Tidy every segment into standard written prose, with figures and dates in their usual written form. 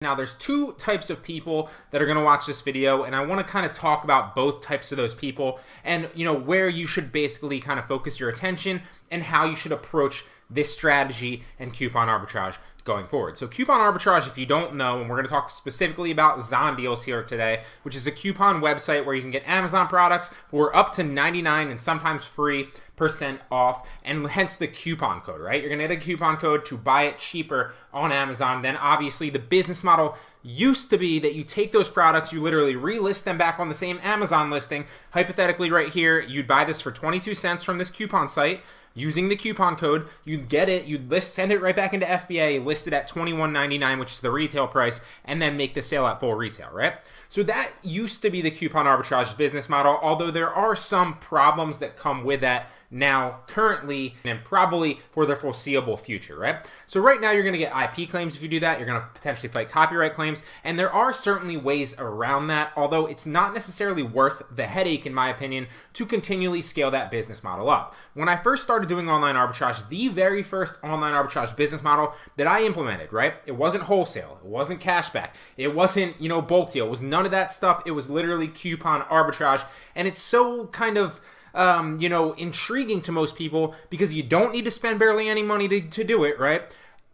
Now there's two types of people that are going to watch this video, and I want to kind of talk about both types of those people and where you should basically kind of focus your attention and how you should approach this strategy and coupon arbitrage going forward. So coupon arbitrage, if you don't know, and we're going to talk specifically about Zon Deals here today, which is a coupon website where you can get Amazon products for up to 99 and sometimes free % off, and hence the coupon code, right? You're going to get a coupon code to buy it cheaper on Amazon. Then obviously the business model used to be that you take those products, you literally relist them back on the same Amazon listing. Hypothetically right here, you'd buy this for 22 cents from this coupon site. Using the coupon code, you'd get it, you'd send it right back into FBA, list it at $21.99, which is the retail price, and then make the sale at full retail, right? So that used to be the coupon arbitrage business model, although there are some problems that come with that now, currently, and probably for the foreseeable future, right? So right now you're going to get IP claims if you do that. You're going to potentially fight copyright claims, and there are certainly ways around that, although it's not necessarily worth the headache, in my opinion, to continually scale that business model up. When I first started doing online arbitrage, the very first online arbitrage business model that I implemented, right? It wasn't wholesale, it wasn't cashback, it wasn't, bulk deal, it was none of that stuff. It was literally coupon arbitrage, and it's so kind of intriguing to most people because you don't need to spend barely any money to do it, right?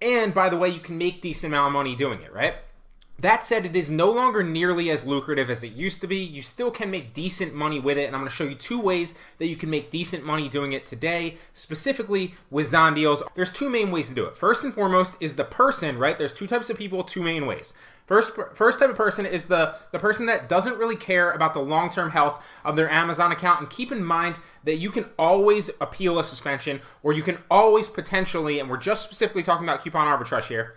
And by the way, you can make decent amount of money doing it, right? That said, it is no longer nearly as lucrative as it used to be. You still can make decent money with it, and I'm going to show you two ways that you can make decent money doing it today, specifically with Zon Deals. There's two main ways to do it. First and foremost is the person, right? There's two types of people, two main ways. First type of person is the person that doesn't really care about the long-term health of their Amazon account. And keep in mind that you can always appeal a suspension, or you can always potentially, and we're just specifically talking about coupon arbitrage here,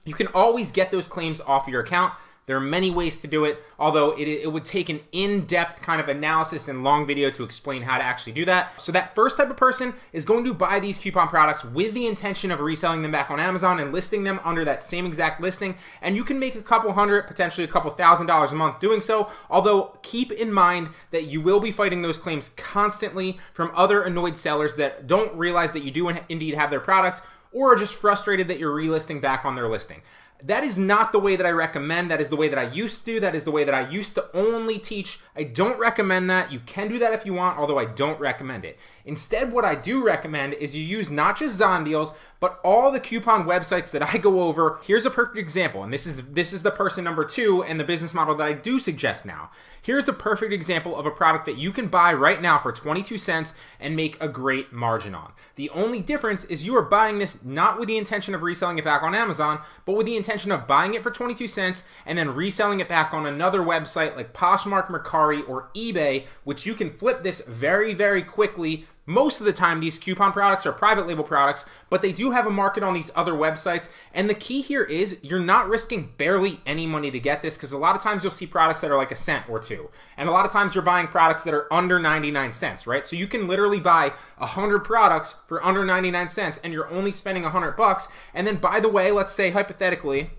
you can always get those claims off your account. There are many ways to do it, although it would take an in-depth kind of analysis and long video to explain how to actually do that. So that first type of person is going to buy these coupon products with the intention of reselling them back on Amazon and listing them under that same exact listing. And you can make a couple hundred, potentially a couple $1,000s a month doing so, although keep in mind that you will be fighting those claims constantly from other annoyed sellers that don't realize that you do indeed have their product, or are just frustrated that you're relisting back on their listing. That is not the way that I recommend. That is the way that I used to do. That is the way that I used to only teach. I don't recommend that. You can do that if you want, although I don't recommend it. Instead, what I do recommend is you use not just Zon Deals, but all the coupon websites that I go over. Here's a perfect example, and this is the person number two and the business model that I do suggest now. Here's a perfect example of a product that you can buy right now for 22 cents and make a great margin on. The only difference is you are buying this not with the intention of reselling it back on Amazon, but with the intention of buying it for 22 cents and then reselling it back on another website like Poshmark, Mercari, or eBay, which you can flip this very, very quickly. Most of the time, these coupon products are private label products, but they do have a market on these other websites. And the key here is you're not risking barely any money to get this, because a lot of times you'll see products that are like a cent or two. And a lot of times you're buying products that are under 99 cents, right? So you can literally buy 100 products for under 99 cents and you're only spending $100. And then, by the way, let's say hypothetically,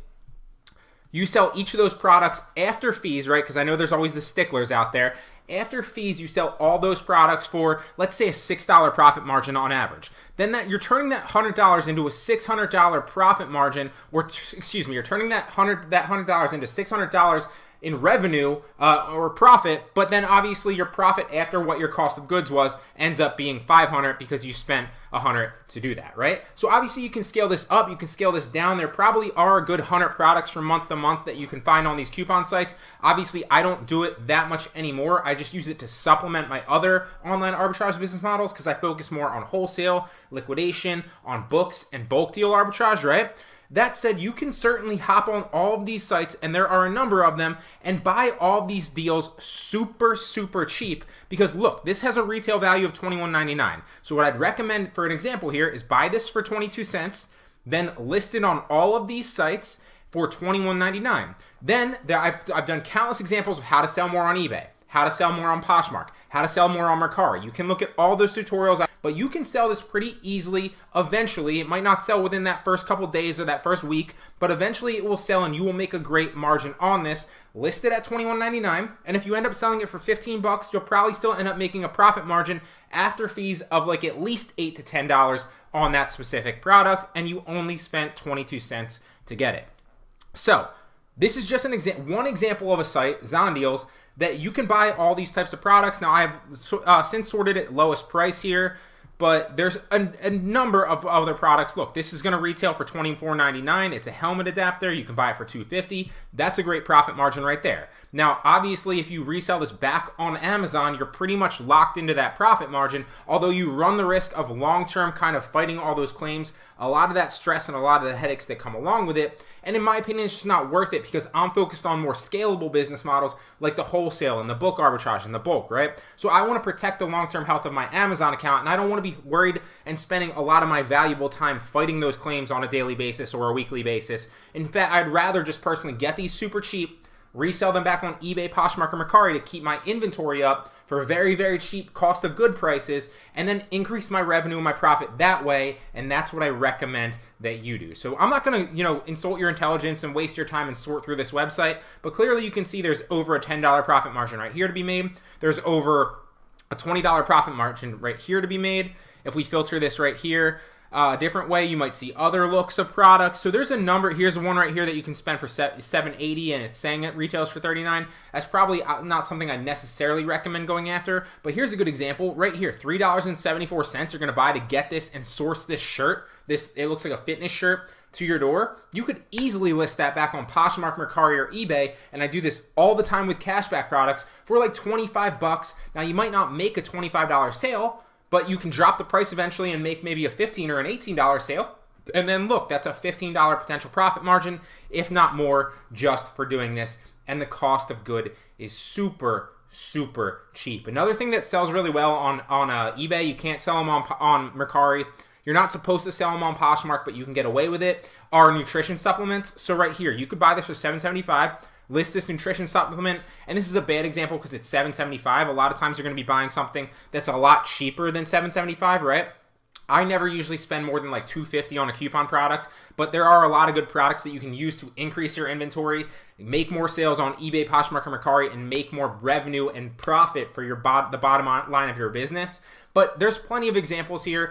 you sell each of those products after fees, right? Because I know there's always the sticklers out there. After fees, you sell all those products for, let's say, a $6 profit margin on average. Then you're turning that $100 into a $600 profit margin, or excuse me, you're turning that $100 into $600 in revenue or profit, but then obviously your profit after what your cost of goods was ends up being $500 because you spent $100 to do that, right? So obviously you can scale this up, you can scale this down. There probably are a good 100 products from month to month that you can find on these coupon sites. Obviously I don't do it that much anymore. I just use it to supplement my other online arbitrage business models because I focus more on wholesale, liquidation, on books, and bulk deal arbitrage, right? That said, you can certainly hop on all of these sites, and there are a number of them, and buy all these deals super, super cheap because look, this has a retail value of $21.99. So what I'd recommend for an example here is buy this for 22 cents, then list it on all of these sites for $21.99. Then I've done countless examples of how to sell more on eBay, how to sell more on Poshmark, how to sell more on Mercari. You can look at all those tutorials, but you can sell this pretty easily eventually. It might not sell within that first couple days or that first week, but eventually it will sell and you will make a great margin on this. List it at $21.99, and if you end up selling it for 15 bucks, you'll probably still end up making a profit margin after fees of like at least $8 to $10 on that specific product, and you only spent 22 cents to get it. So This is just one example of a site, Zondeals, that you can buy all these types of products. Now, I have since sorted it lowest price here, but there's a number of other products. Look, this is going to retail for $24.99. It's a helmet adapter. You can buy it for $2.50. That's a great profit margin right there. Now, obviously, if you resell this back on Amazon, you're pretty much locked into that profit margin, although you run the risk of long-term kind of fighting all those claims, a lot of that stress and a lot of the headaches that come along with it. And in my opinion, it's just not worth it because I'm focused on more scalable business models like the wholesale and the bulk arbitrage and the bulk, right? So I want to protect the long-term health of my Amazon account, and I don't want to be worried and spending a lot of my valuable time fighting those claims on a daily basis or a weekly basis. In fact, I'd rather just personally get these super cheap, resell them back on eBay, Poshmark, or Mercari to keep my inventory up for very, very cheap cost of good prices, and then increase my revenue and my profit that way, and that's what I recommend that you do. So I'm not going to, insult your intelligence and waste your time and sort through this website, but clearly you can see there's over a $10 profit margin right here to be made. There's over a $20 profit margin right here to be made. If we filter this right here, a different way, you might see other looks of products. So there's a number. Here's one right here that you can spend for $7.80, and it's saying it retails for $39. That's probably not something I necessarily recommend going after. But here's a good example right here. $3.74 you're going to buy to get this and source this shirt. It looks like a fitness shirt to your door. You could easily list that back on Poshmark, Mercari, or eBay, and I do this all the time with cashback products for like 25 bucks. Now you might not make a $25 sale, but you can drop the price eventually and make maybe a $15 or an $18 sale. And then look, that's a $15 potential profit margin, if not more, just for doing this. And the cost of good is super, super cheap. Another thing that sells really well on eBay, you can't sell them on Mercari. You're not supposed to sell them on Poshmark, but you can get away with it, are nutrition supplements. So right here, you could buy this for $7.75. List this nutrition supplement, and this is a bad example because it's $7.75. A lot of times you're going to be buying something that's a lot cheaper than $7.75, right? I never usually spend more than like $2.50 on a coupon product, but there are a lot of good products that you can use to increase your inventory, make more sales on eBay, Poshmark, or Mercari, and make more revenue and profit for the bottom line of your business. But there's plenty of examples here.